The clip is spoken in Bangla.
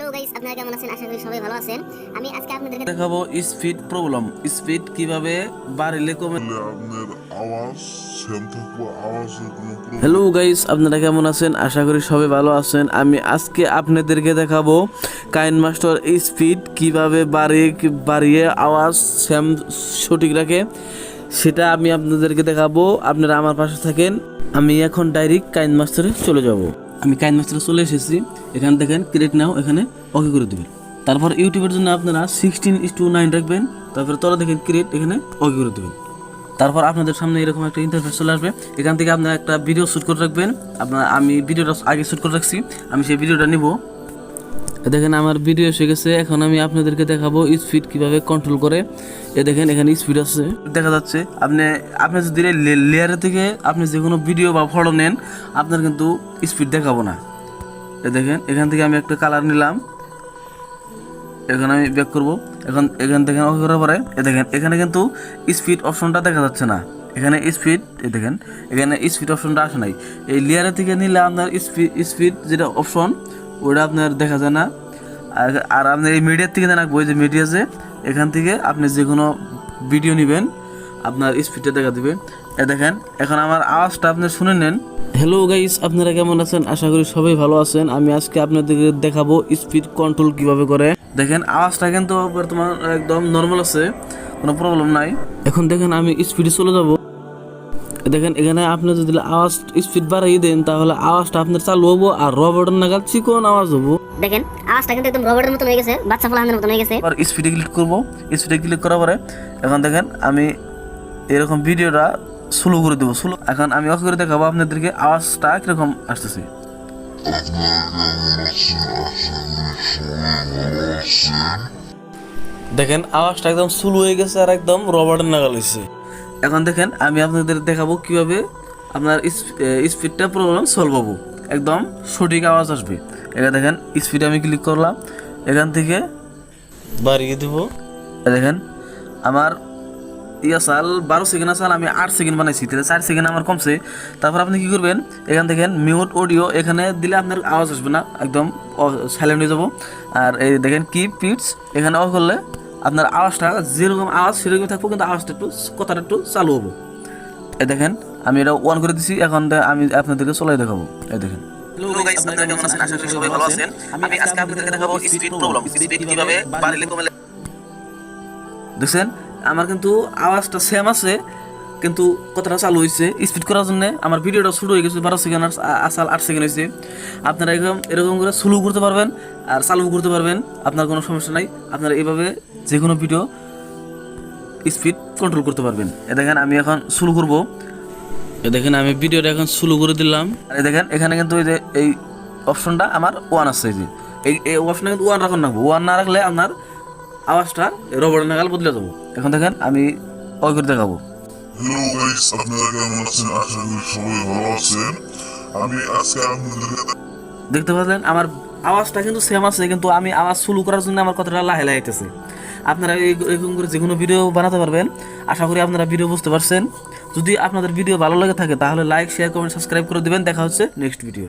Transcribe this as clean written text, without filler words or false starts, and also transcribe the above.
হ্যালো গাইস, আপনারা কেমন আছেন? আশা করি সবাই ভালো আছেন। আমি আজকে আপনাদেরকে দেখাবো স্পিড প্রবলেম, স্পিড কিভাবে বাড়িলে কমে। আপনার আওয়াজ সেম থাকবো, আওয়াজের কোনো হ্যালো গাইস, আপনারা কেমন আছেন? আশা করি সবাই ভালো আছেন। আমি আজকে আপনাদেরকে দেখাবো কাইনমাস্টার স্পিড কিভাবে বাড়িয়ে আওয়াজ সেম সঠিক রাখে, সেটা আমি আপনাদেরকে দেখাবো। আপনারা আমার পাশে থাকেন। আমি এখন ডাইরেক্ট কাইনমাস্টারে চলে যাব। আমি কাইনমাস্টারে চলে এসেছি। এখানে দেখেন ক্রিয়েট নাও, এখানে ওকে করে দেবেন। তারপর ইউটিউবের জন্য আপনারা 16:9 রাখবেন। তারপরে তোরা দেখেন ক্রিয়েট, এখানে ওকে করে দেবেন। তারপর আপনাদের সামনে এরকম একটা ইন্টারফেস চলে আসবে। এখান থেকে আপনারা একটা ভিডিও শ্যুট করে রাখবেন। আমি ভিডিওটা আগে শ্যুট করে রাখছি, আমি সেই ভিডিওটা নিব। দেখেন আমার ভিডিও এসে গেছে। এখন আমি আপনাদেরকে দেখাবো স্পিড কিভাবে কন্ট্রোল করে। দেখেন এখানে স্পিড আছে দেখা যাচ্ছে। আপনি যদি লেয়ারের থেকে আপনি যে কোনো ভিডিও বা ফটো নেন, আপনার কিন্তু স্পিড দেখাবো না। দেখেন এখান থেকে আমি একটা কালার নিলাম, এখন আমি ব্যাক করব। এখান থেকে ওকে করার পরে দেখেন এখানে কিন্তু স্পিড অপশনটা দেখা যাচ্ছে না। এখানে স্পিড দেখেন, এখানে স্পিড অপশনটা আসে নাই। এই লেয়ারের থেকে নিলে আপনার স্পিড যেটা অপশন ওটা আপনার দেখা যায় না। আর আপনি এই মিডিয়ার থেকে রাখবো, যে মিডিয়া যে এখান থেকে আপনি যে কোনো ভিডিও নেবেন আপনার স্পিডটা দেখা দিবে। দেখেন এখন আমার আওয়াজটা আপনি শুনে নেন। হ্যালো গাইস, আপনারা কেমন আছেন? আশা করি সবাই ভালো আছেন। আমি আজকে আপনাদেরকে দেখাবো স্পিড কন্ট্রোল কিভাবে করে। দেখেন আওয়াজটা কিন্তু বর্তমান একদম নর্মাল আছে, কোনো প্রবলেম নাই। এখন দেখেন আমি স্পিডে চলে যাব। দেখেন এখানে আপনি যদি আওয়াজ স্পিড বাড়াই দেন, তাহলে আওয়াজটা আপনার চালু হবো আর রবার্টের নাগাল চিকন আওয়াজ হবো। দেখেন আওয়াজটা কিন্তু একদম রবার্টের মতো হয়ে গেছে, বাচ্চা ফলাহানের মতো হয়ে গেছে। আর স্পিডে ক্লিক করব। স্পিডে ক্লিক করার পরে এখন দেখেন আমি এরকম ভিডিওটা স্লো করে দেবো। স্লো এখন আমি অফ করে দেখাবো আপনাদেরকে আওয়াজটা কিরকম আসতেছে। দেখেন আওয়াজটা একদম স্লো হয়ে গেছে আর একদম রবার্টের নাগাল হয়েছে। এখন দেখেন আমি আপনাদের দেখাবো কিভাবে আপনার স্পিডটা প্রবলেম সলভ হবো, একদম সঠিক আওয়াজ আসবে। এখানে দেখেন স্পিডে আমি ক্লিক করলাম, এখান থেকে বাড়িয়ে দেবো। দেখেন আমার সাল 12 সেকেন্ড সাল আমি 8 সেকেন্ড বানাইছি, তাহলে 4 সেকেন্ড আমার কমছে। তারপর আপনি কী করবেন, এখান দেখেন মিউট অডিও, এখানে দিলে আপনার আওয়াজ আসবে না, একদম সাইলেন্ট হয়ে যাবো। আর এই দেখেন কি পিটস, এখানে অফ করলে আপনার আওয়াজটা যেরকম আওয়াজ সেরকম থাকবো, কিন্তু আওয়াজটা কথাটা একটু চালু হবো। এই দেখেন আমি এটা অন করে দিচ্ছি। এখন আমি আপনাদেরকে চলাই দেখাবো। এই দেখেন হ্যালো গাইস, আপনারা কেমন আছেন? আশা করি সবাই ভালো আছেন। আমি আজকে আপনাদেরকে দেখাবো স্পিড প্রবলেম, স্পিড কিভাবে বাড়ালে কমালে। দেখছেন আমার কিন্তু আওয়াজটা সেম আছে, কিন্তু কথাটা চালু হয়েছে। স্পিড করার জন্য আমার ভিডিওটা শুরু হয়ে গেছে 12 সেকেন্ড, আসাল 8 সেকেন্ড হয়েছে। আপনারা এরকম করে স্লো করতে পারবেন আর চালু করতে পারবেন, আপনার কোনো সমস্যা নাই। আপনারা এইভাবে যে কোনো ভিডিও স্পিড কন্ট্রোল করতে পারবেন। দেখেন আমি এখন শুরু করব। দেখেন আমি ভিডিওটা এখন শুরু করে দিলাম। আর দেখেন এখানে কিন্তু এই যে এই অপশনটা আমার 1 আছে, এই অপশনটা কিন্তু 1 রাখুন, রাখবো। 1 না রাখলে আপনার আওয়াজটা রবার্টের নাগাল বদলে যাবো। এখন দেখেন আমি ওই করে দেখাবো। হ্যালো গাইস, আপনারা কেমন আছেন? আশা করি সবাই ভালো আছেন। আমি আজকে আপনাদেরকে দেখতে পাচ্ছেন আমার আওয়াজটা কিন্তু সেম আছে, কিন্তু আমি আওয়াজ শুরু করার জন্য আমার কথাটা লাহে লাগাইতেছে। আপনারা এরকম করে যে কোনো ভিডিও বানাতে পারবেন। আশা করি আপনারা ভিডিও বুঝতে পারছেন। যদি আপনাদের ভিডিও ভালো লাগে থাকে তাহলে লাইক, শেয়ার, কমেন্ট, সাবস্ক্রাইব করে দেবেন। দেখা হচ্ছে নেক্সট ভিডিও।